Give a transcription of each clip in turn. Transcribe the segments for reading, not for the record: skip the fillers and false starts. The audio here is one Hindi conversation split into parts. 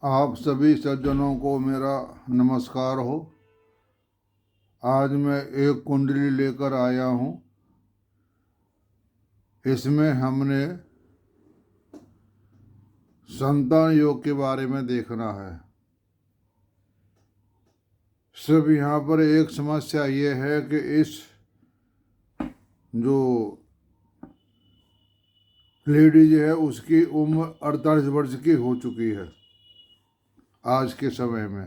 आप सभी सज्जनों को मेरा नमस्कार हो। आज मैं एक कुंडली लेकर आया हूँ। इसमें हमने संतान योग के बारे में देखना है। सिर्फ यहाँ पर एक समस्या ये है कि इस जो लेडीज है उसकी उम्र 48 वर्ष की हो चुकी है आज के समय में।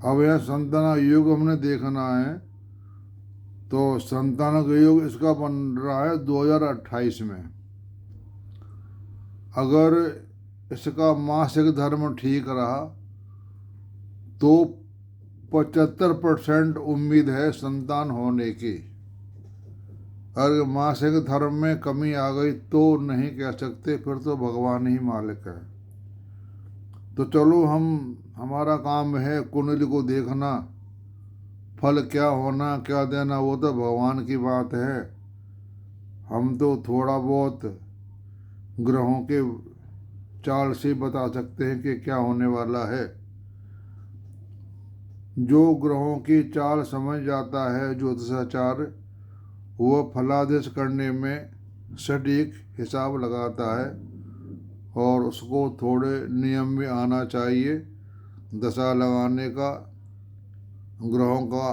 अब यह संतान योग हमने देखना है, तो संतान का योग इसका बन रहा है 2028 में। अगर इसका मासिक धर्म ठीक रहा तो 75% उम्मीद है संतान होने की। अगर मासिक धर्म में कमी आ गई तो नहीं कह सकते, फिर तो भगवान ही मालिक है। तो चलो, हमारा काम है कुंडली को देखना, फल क्या होना क्या देना वो तो भगवान की बात है। हम तो थोड़ा बहुत ग्रहों के चाल से बता सकते हैं कि क्या होने वाला है। जो ग्रहों की चाल समझ जाता है ज्योतिषाचार्य, वह फलादेश करने में सटीक हिसाब लगाता है और उसको थोड़े नियम भी आना चाहिए दशा लगाने का। ग्रहों का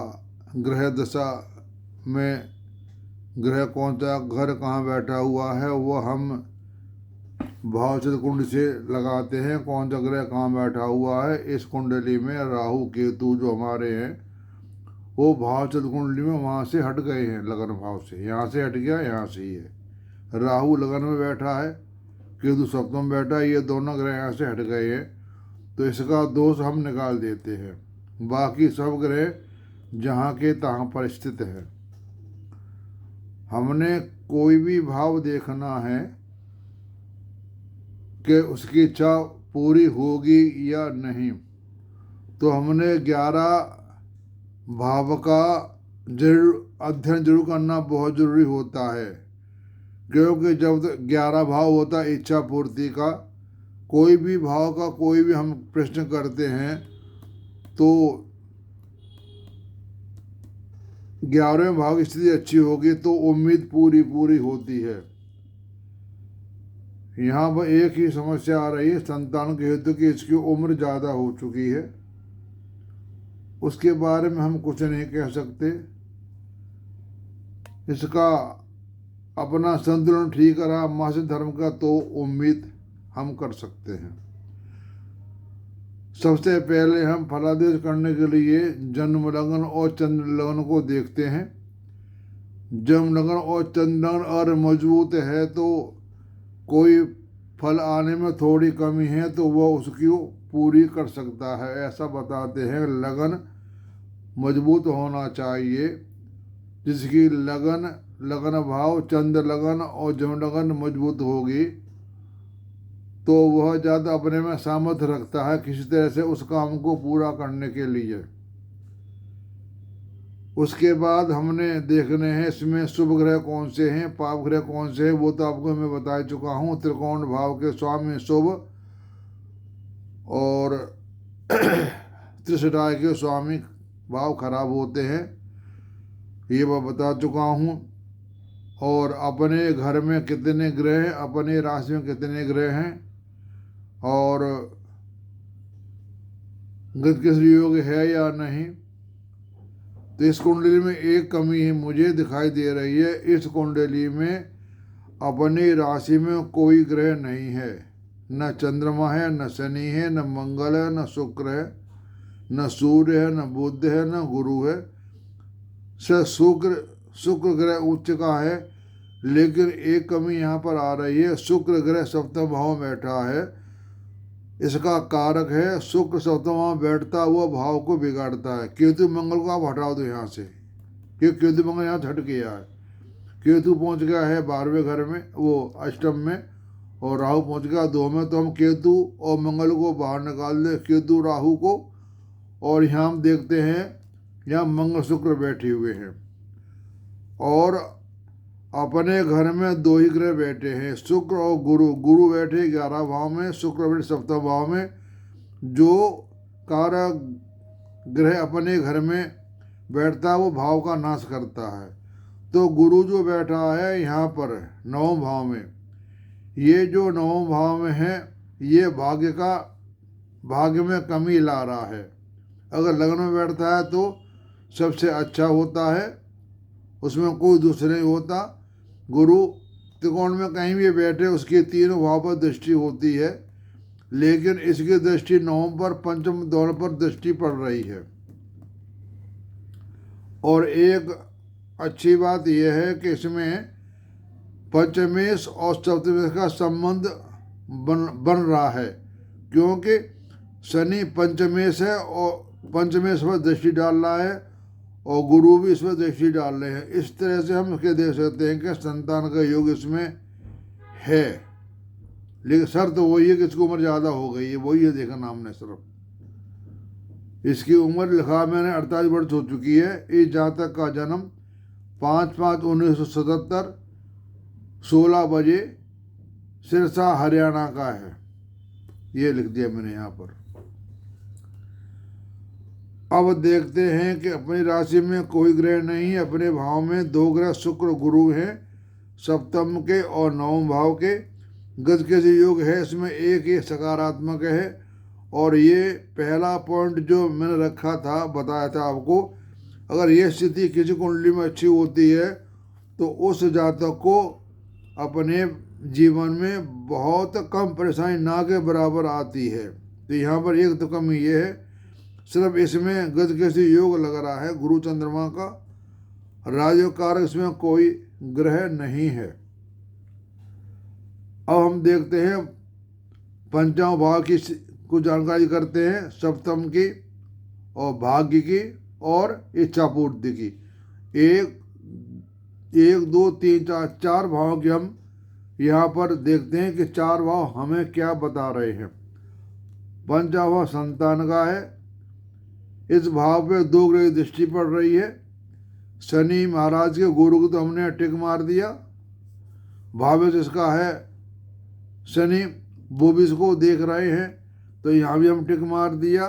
ग्रह दशा में ग्रह कौन सा घर कहाँ बैठा हुआ है वह हम भावचंद्र कुंड से लगाते हैं। कौन सा ग्रह कहाँ बैठा हुआ है। इस कुंडली में राहु केतु जो हमारे हैं वो भावचंद्र कुंडली में वहाँ से हट गए हैं, लगन भाव से। यहाँ से हट गया, यहाँ से ही है। राहु लगन में बैठा है, केतु सप्तम में बैठा है, ये दोनों ग्रह यहाँ से हट गए हैं, तो इसका दोष हम निकाल देते हैं। बाकी सब ग्रह जहाँ के तहाँ पर स्थित है। हमने कोई भी भाव देखना है कि उसकी इच्छा पूरी होगी या नहीं, तो हमने 11 भाव का अध्ययन जरूर करना बहुत जरूरी होता है। क्योंकि जब 11 भाव होता है इच्छा पूर्ति का, कोई भी भाव का कोई भी हम प्रश्न करते हैं तो 11वें भाव की स्थिति अच्छी होगी तो उम्मीद पूरी पूरी होती है। यहाँ पर एक ही समस्या आ रही है संतान के हेतु की, इसकी उम्र ज़्यादा हो चुकी है। उसके बारे में हम कुछ नहीं कह सकते। इसका अपना संतुलन ठीक रहा मासिक धर्म का तो उम्मीद हम कर सकते हैं। सबसे पहले हम फलादेश करने के लिए जन्म लगन और चंद्र लगन को देखते हैं। जन्म लगन और चंद्र लगन अगर मजबूत है तो कोई फल आने में थोड़ी कमी है तो वह उसकी पूरी कर सकता है, ऐसा बताते हैं। लगन मजबूत होना चाहिए। जिसकी लगन भाव चंद्र लगन और जन्म लगन मजबूत होगी तो वह ज़्यादा अपने में सामर्थ्य रखता है किसी तरह से उस काम को पूरा करने के लिए। उसके बाद हमने देखने हैं इसमें शुभ ग्रह कौन से हैं, पाप ग्रह कौन से हैं, वो तो आपको मैं बता चुका हूँ। त्रिकोण भाव के स्वामी शुभ और त्रिशराय के स्वामी भाव खराब होते हैं, ये मैं बता चुका हूँ। और अपने घर में कितने ग्रह हैं, अपने राशि में कितने ग्रह हैं और गतिकेसरी योग है या नहीं। तो इस कुंडली में एक कमी है मुझे दिखाई दे रही है। इस कुंडली में अपनी राशि में कोई ग्रह नहीं है, न चंद्रमा है, न शनि है, न मंगल है, न शुक्र है, न सूर्य है, न बुध है, न गुरु है। शुक्र ग्रह उच्च का है, लेकिन एक कमी यहाँ पर आ रही है। शुक्र ग्रह सप्तम भाव में बैठा है। इसका कारक है शुक्र सप्तम भाव में बैठता हुआ भाव को बिगाड़ता है। केतु मंगल को आप हटा दो यहाँ से, क्योंकि केतु मंगल यहाँ हट गया है। केतु पहुँच गया है 12वें घर में, वो अष्टम में, और राहु पहुँच गया 2 में। तो हम केतु और मंगल को बाहर निकाल दें, केतु राहु को, और यहाँ हम देखते हैं यहाँ मंगल शुक्र बैठे हुए हैं। और अपने घर में 2 ही ग्रह बैठे हैं, शुक्र और गुरु। गुरु बैठे 11 भाव में, शुक्र बैठे सप्तम भाव में। जो कारागृह अपने घर में बैठता है वो भाव का नाश करता है। तो गुरु जो बैठा है यहाँ पर नवम भाव में, ये जो नवम भाव में है ये भाग्य में कमी ला रहा है। अगर लग्न में बैठता है तो सबसे अच्छा होता है, उसमें कोई दूसरा नहीं होता। गुरु त्रिकोण में कहीं भी बैठे उसकी तीनों भाव पर दृष्टि होती है, लेकिन इसकी दृष्टि नवम पर पंचम दोनों पर दृष्टि पड़ रही है। और एक अच्छी बात यह है कि इसमें पंचमेश और सप्तमेश का संबंध बन रहा है, क्योंकि शनि पंचमेश है और पंचमेश पर दृष्टि डाल रहा है और गुरु भी इस पर दृष्टि डाल रहे हैं। इस तरह से हम इसके देख सकते हैं कि संतान का योग इसमें है, लेकिन शर्त तो वही है कि इसकी उम्र ज़्यादा हो गई है, वही है देखना हमने सिर्फ। इसकी उम्र लिखा मैंने 48 वर्ष हो चुकी है। इस जातक का जन्म 5/5/1977 16 बजे सिरसा हरियाणा का है, ये लिख दिया मैंने यहाँ पर। अब देखते हैं कि अपनी राशि में कोई ग्रह नहीं है, अपने भाव में 2 ग्रह शुक्र गुरु हैं, सप्तम के और नवम भाव के। गज के जो योग है इसमें एक ही सकारात्मक है। और ये पहला पॉइंट जो मैंने रखा था, बताया था आपको, अगर ये स्थिति किसी कुंडली में अच्छी होती है तो उस जातक को अपने जीवन में बहुत कम परेशानी ना के बराबर आती है। तो यहाँ पर एक तो कमी ये है, सिर्फ इसमें गज कैसे योग लग रहा है गुरु चंद्रमा का, राजयोग कारक इसमें कोई ग्रह नहीं है। अब हम देखते हैं पंचम भाव की कुछ जानकारी करते हैं, सप्तम की और भाग्य की और इच्छा पूर्ति की। 1 2 3 4 भावों की हम यहाँ पर देखते हैं कि 4 भाव हमें क्या बता रहे हैं। पंचम भाव संतान का है, इस भाव पे 2 ग्रह की दृष्टि पड़ रही है। शनि महाराज के गुरु को तो हमने टिक मार दिया, भाव इसका है शनि, वो भी इसको देख रहे हैं तो यहाँ भी हम टिक मार दिया।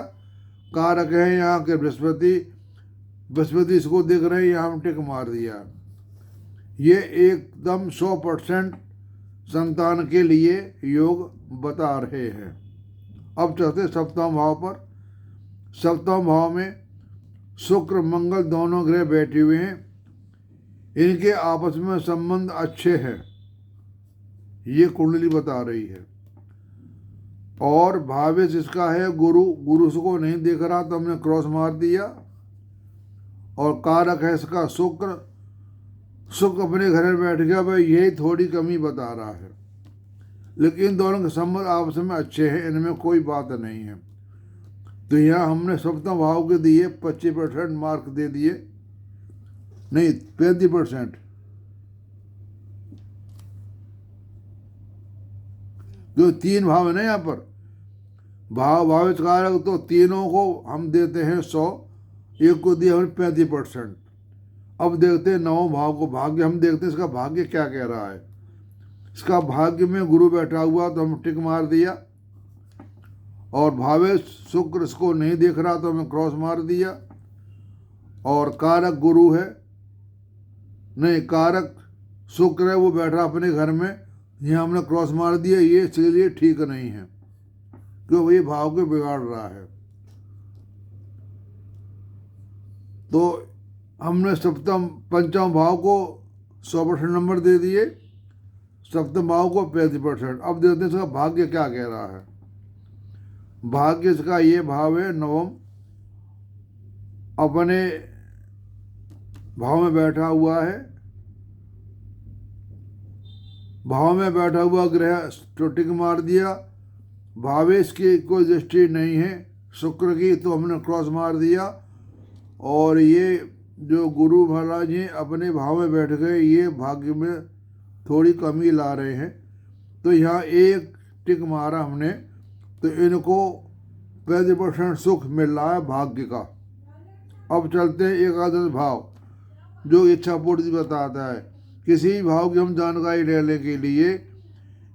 कारक है यहाँ के बृहस्पति इसको देख रहे हैं, यहाँ हम टिक मार दिया। ये एकदम 100% संतान के लिए योग बता रहे हैं। अब चलते सप्तम भाव पर। सप्तम भाव में शुक्र मंगल दोनों ग्रह बैठे हुए हैं, इनके आपस में संबंध अच्छे हैं, ये कुंडली बता रही है। और भावेश इसका है गुरु उसको नहीं देख रहा तो हमने क्रॉस मार दिया। और कारक है इसका शुक्र अपने घर में बैठ गया, भाई यही थोड़ी कमी बता रहा है, लेकिन इन दोनों के संबंध आपस में अच्छे हैं, इनमें कोई बात नहीं है। तो यहाँ हमने सप्तम भाव के दिए 25% मार्क दे दिए, नहीं 35%, जो 3 भाव है ना यहाँ पर भावित कारक, तो तीनों को हम देते हैं 100, एक को दिया हमने 35%। अब देखते हैं नवम भाव को, भाग्य हम देखते हैं इसका भाग्य क्या कह रहा है। इसका भाग्य में गुरु बैठा हुआ तो हम टिक मार दिया, और भावेश शुक्र इसको नहीं देख रहा तो हमें क्रॉस मार दिया। और कारक गुरु है, नहीं कारक शुक्र है, वो बैठा अपने घर में, यहाँ हमने क्रॉस मार दिया। ये इसलिए ठीक नहीं है क्योंकि ये भाव को बिगाड़ रहा है। तो हमने पंचम भाव को 100% नंबर दे दिए, सप्तम भाव को 35%। अब देखते हैं इसका भाग्य क्या कह रहा है। भाग्य इसका ये भाव है नवम, अपने भाव में बैठा हुआ है, भाव में बैठा हुआ ग्रह टिक मार दिया। भावेश की कोई दृष्टि नहीं है शुक्र की, तो हमने क्रॉस मार दिया। और ये जो गुरु महाराज हैं अपने भाव में बैठ गए, ये भाग्य में थोड़ी कमी ला रहे हैं। तो यहाँ एक टिक मारा हमने, तो इनको 35% सुख मिल रहा है भाग्य का। अब चलते हैं एकादश भाव, जो इच्छा पूर्ति बताता है। किसी भाव की हम जानकारी लेने के लिए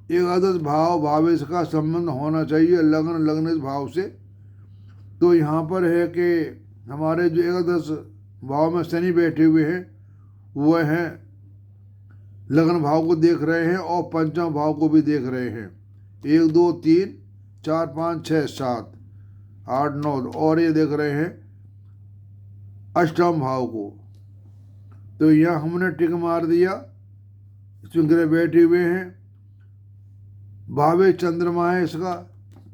एकादश भावेश का संबंध होना चाहिए लग्न इस भाव से, तो यहाँ पर है कि हमारे जो एकादश भाव में शनि बैठे हुए हैं वह हैं लगन भाव को देख रहे हैं और पंचम भाव को भी देख रहे हैं। 1 2 3 4 5 6 7 8 9 और ये देख रहे हैं अष्टम भाव को। तो यहाँ हमने टिक मार दिया, इसमें ग्रह बैठे हुए हैं। भावे चंद्रमा है इसका,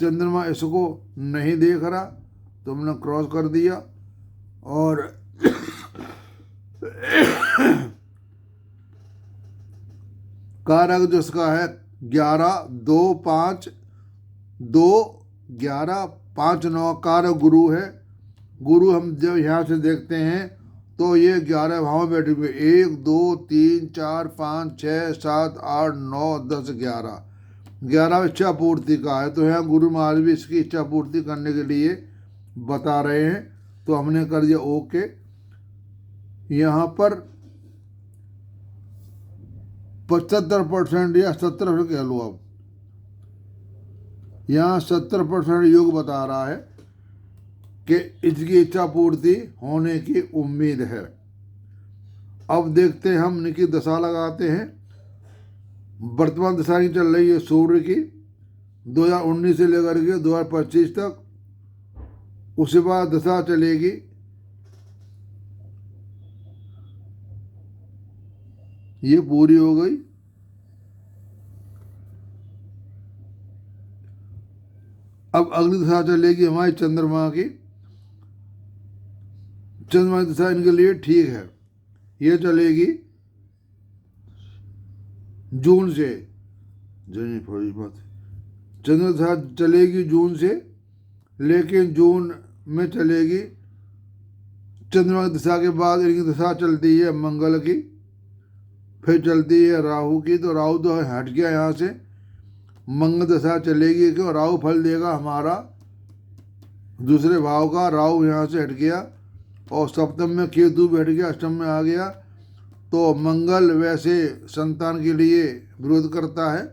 चंद्रमा इसको नहीं देख रहा तो हमने क्रॉस कर दिया। और कारक जो इसका है 11 2 5 2 11 5 9 कारक गुरु है। गुरु हम जब यहाँ से देखते हैं तो ये 11 भाव में बैठे हुए 1 2 3 4 5 6 7 8 9 10 11 इच्छा पूर्ति का है। तो यहाँ गुरु महाराज भी इसकी इच्छा पूर्ति करने के लिए बता रहे हैं। तो हमने कर दिया ओके। यहाँ पर 75% या 70% कह लो अब, यहाँ 70% योग बता रहा है कि इसकी इच्छा पूर्ति होने की उम्मीद है। अब देखते हैं हम इनकी दशा लगाते हैं। वर्तमान दशा की चल रही है सूर्य की 2019 से लेकर के 2025 तक। उसके बाद दशा चलेगी ये पूरी हो गई। अब अगली दशा चलेगी हमारी चंद्रमा की। चंद्रमा की दशा इनके लिए ठीक है, ये चलेगी जून से। चंद्रमा दशा चलेगी जून से, लेकिन जून में चलेगी। चंद्रमा की दशा के बाद इनकी दशा चलती है मंगल की, फिर चलती है राहु की। तो राहु तो हट गया यहाँ से, मंगल दशा चलेगी क्यों राहु फल देगा हमारा दूसरे भाव का। राहु यहाँ से हट गया और सप्तम में केतु बैठ गया, अष्टम में आ गया। तो मंगल वैसे संतान के लिए विरोध करता है।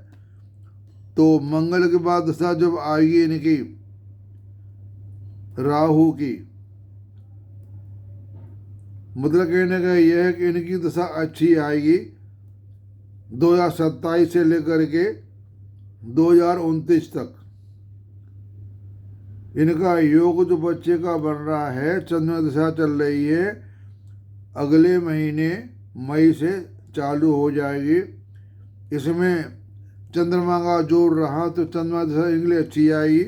तो मंगल के बाद दशा जब आएगी इनकी राहु की, मतलब कहने का यह है कि इनकी दशा अच्छी आएगी 2027 से लेकर के 2029 तक। इनका योग जो बच्चे का बन रहा है, चंद्रमा दशा चल रही है, अगले महीने मई से चालू हो जाएगी। इसमें चंद्रमा का जोर रहा तो चंद्रमा दशा इनके लिए अच्छी आएगी।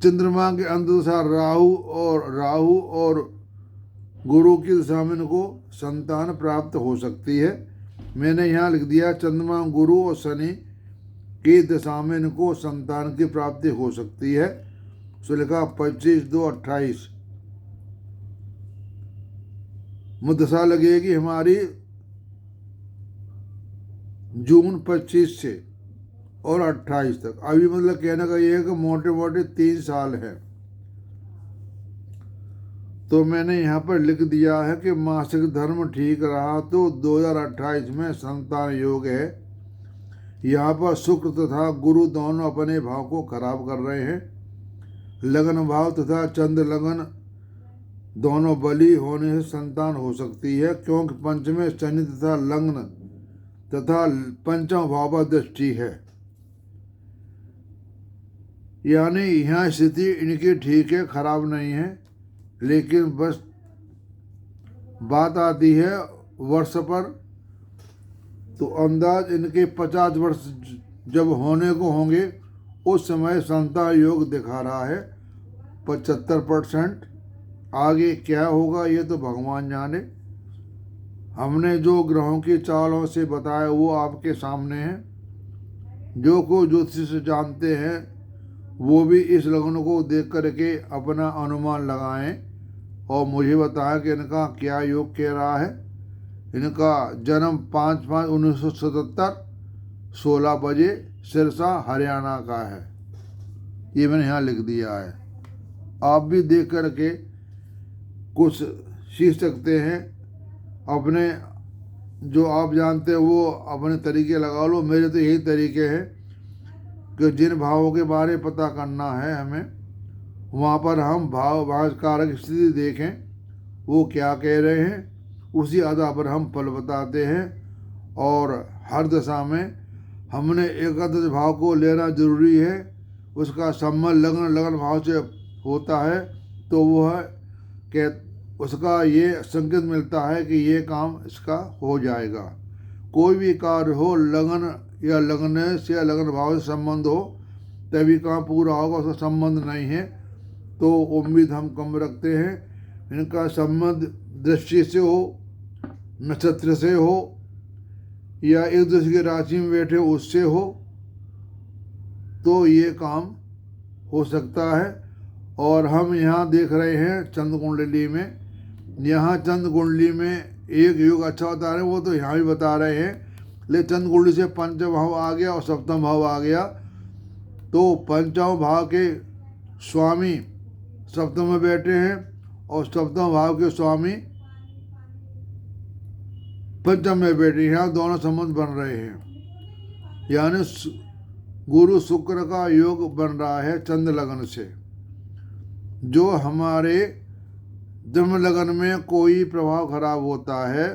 चंद्रमा के अंतदशा राहु और गुरु की दशा में इनको संतान प्राप्त हो सकती है। मैंने यहाँ लिख दिया चंद्रमा गुरु और शनि की दशा में इनको संतान की प्राप्ति हो सकती है। सो लिखा 25/2/28 में दशा लगेगी हमारी जून 25 से और 28 तक। अभी मतलब कहने का ये है कि मोटे मोटे 3 साल है। तो मैंने यहाँ पर लिख दिया है कि मासिक धर्म ठीक रहा तो 2028 में संतान योग है। यहाँ पर शुक्र तथा गुरु दोनों अपने भाव को खराब कर रहे हैं। लगन भाव तथा चंद्र लगन दोनों बली होने से संतान हो सकती है, क्योंकि पंचमें शनि तथा लग्न तथा पंचम भाव पर दृष्टि है। यानी यहाँ स्थिति इनकी ठीक है, खराब नहीं है। लेकिन बस बात आती है वर्ष पर, तो अंदाज इनके 50 वर्ष जब होने को होंगे उस समय संतान योग दिखा रहा है 75%। आगे क्या होगा ये तो भगवान जाने। हमने जो ग्रहों की चालों से बताया वो आपके सामने है। जो को ज्योतिष से जानते हैं वो भी इस लग्न को देख करके अपना अनुमान लगाएं और मुझे बताएं कि इनका क्या योग कह रहा है। इनका जन्म 5/5/1977 16 बजे सिरसा हरियाणा का है। ये मैंने यहाँ लिख दिया है, आप भी देख करके कुछ सीख सकते हैं। अपने जो आप जानते हैं वो अपने तरीके लगा लो। मेरे तो यही तरीके हैं कि जिन भावों के बारे में पता करना है हमें वहाँ पर हम भाव कारक स्थिति देखें, वो क्या कह रहे हैं, उसी आधार पर हम फल बताते हैं। और हर दशा में हमने एकादश भाव को लेना जरूरी है, उसका संबंध लगन भाव से होता है, तो वह उसका ये संकेत मिलता है कि ये काम इसका हो जाएगा। कोई भी कार्य हो, लगन या लगन से या लगन भाव से संबंध हो तभी काम पूरा होगा, उसका संबंध नहीं है तो उम्मीद हम कम रखते हैं। इनका संबंध दृष्टि से हो, नक्षत्र से हो, या एक दूसरे की राशि में बैठे उससे हो, तो ये काम हो सकता है। और हम यहाँ देख रहे हैं चंद्र कुंडली में, यहाँ चंद्र कुंडली में एक युग अच्छा बता रहे हैं, वो तो यहाँ भी बता रहे हैं, लेकिन चंद्र कुंडली से पंचम भाव आ गया और सप्तम भाव आ गया, तो पंचम भाव के स्वामी सप्तम में बैठे हैं और सप्तम भाव के स्वामी पंचम में बैठे हैं। यहाँ दोनों संबंध बन रहे हैं, यानी गुरु शुक्र का योग बन रहा है चंद्र लगन से। जो हमारे जन्म लगन में कोई प्रभाव खराब होता है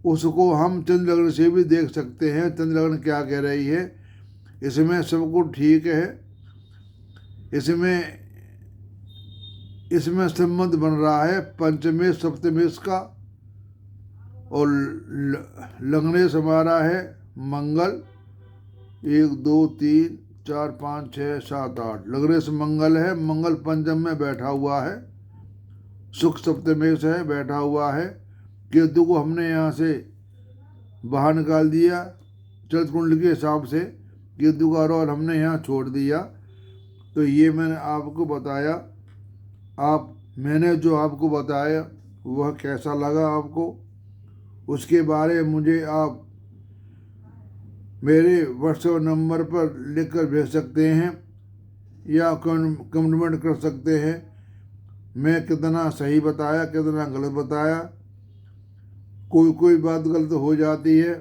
उसको हम चंद्र लगन से भी देख सकते हैं, चंद्र लगन क्या कह रही है। इसमें सब कुछ ठीक है, इसमें संबंध बन रहा है पंचमेश सप्तमेश का, और लग्नेश हमारा है मंगल, 1 2 3 4 5 6 7 8 लग्नेश मंगल है। मंगल पंचम में बैठा हुआ है, सुख सप्तमेश है बैठा हुआ है। केतु को हमने यहाँ से बाहर निकाल दिया, चंद्र कुंडली के हिसाब से केतु का रोल हमने यहाँ छोड़ दिया। तो ये मैंने आपको बताया, मैंने जो आपको बताया वह कैसा लगा आपको, उसके बारे में मुझे आप मेरे व्हाट्सएप नंबर पर लिखकर भेज सकते हैं या कमेंट कर सकते हैं। मैं कितना सही बताया, कितना गलत बताया, कोई बात गलत हो जाती है।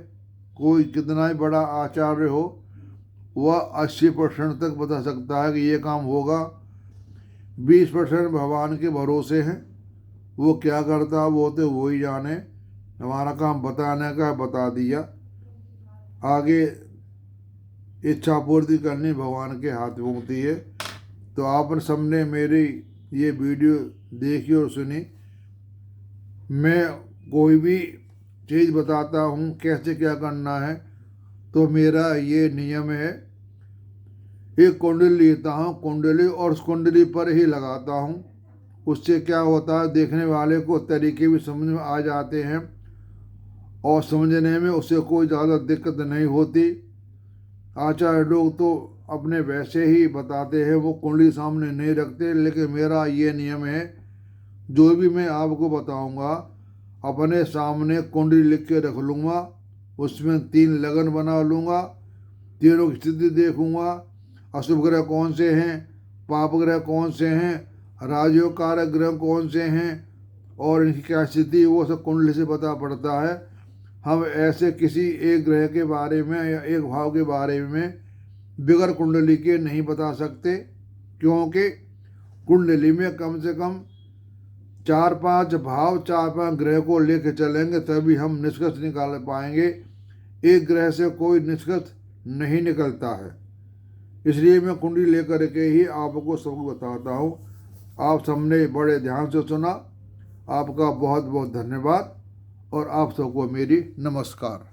कोई कितना ही बड़ा आचार्य हो वह 80% तक बता सकता है कि ये काम होगा, 20% भगवान के भरोसे हैं, वो क्या करता है वो तो वो ही जाने। हमारा काम बताने का बता दिया, आगे इच्छा पूर्ति करनी भगवान के हाथ में होती है। तो आपने सबने मेरी ये वीडियो देखी और सुनी। मैं कोई भी चीज़ बताता हूँ कैसे क्या करना है, तो मेरा ये नियम है, एक कुंडली लेता हूँ, कुंडली और उस कुंडली पर ही लगाता हूँ। उससे क्या होता है, देखने वाले को तरीके भी समझ में आ जाते हैं और समझने में उससे कोई ज़्यादा दिक्कत नहीं होती। आचार्य लोग तो अपने वैसे ही बताते हैं, वो कुंडली सामने नहीं रखते, लेकिन मेरा ये नियम है, जो भी मैं आपको बताऊंगा अपने सामने कुंडली लिख के रख लूँगा, उसमें 3 लगन बना लूँगा, तीनों की स्थिति देखूँगा, अशुभ ग्रह कौन से हैं, पाप ग्रह कौन से हैं, राजयोग कारक ग्रह कौन से हैं और इनकी क्या स्थिति, वो सब कुंडली से पता पड़ता है। हम ऐसे किसी एक ग्रह के बारे में या एक भाव के बारे में बगैर कुंडली के नहीं बता सकते, क्योंकि कुंडली में कम से कम 4-5 भाव 4-5 ग्रह को लेकर चलेंगे तभी हम निष्कर्ष निकाल पाएंगे। एक ग्रह से कोई निष्कर्ष नहीं निकलता है, इसलिए मैं कुंडली लेकर के ही आपको सब बताता हूँ। आप सबने बड़े ध्यान से सुना, आपका बहुत बहुत धन्यवाद और आप सबको मेरी नमस्कार।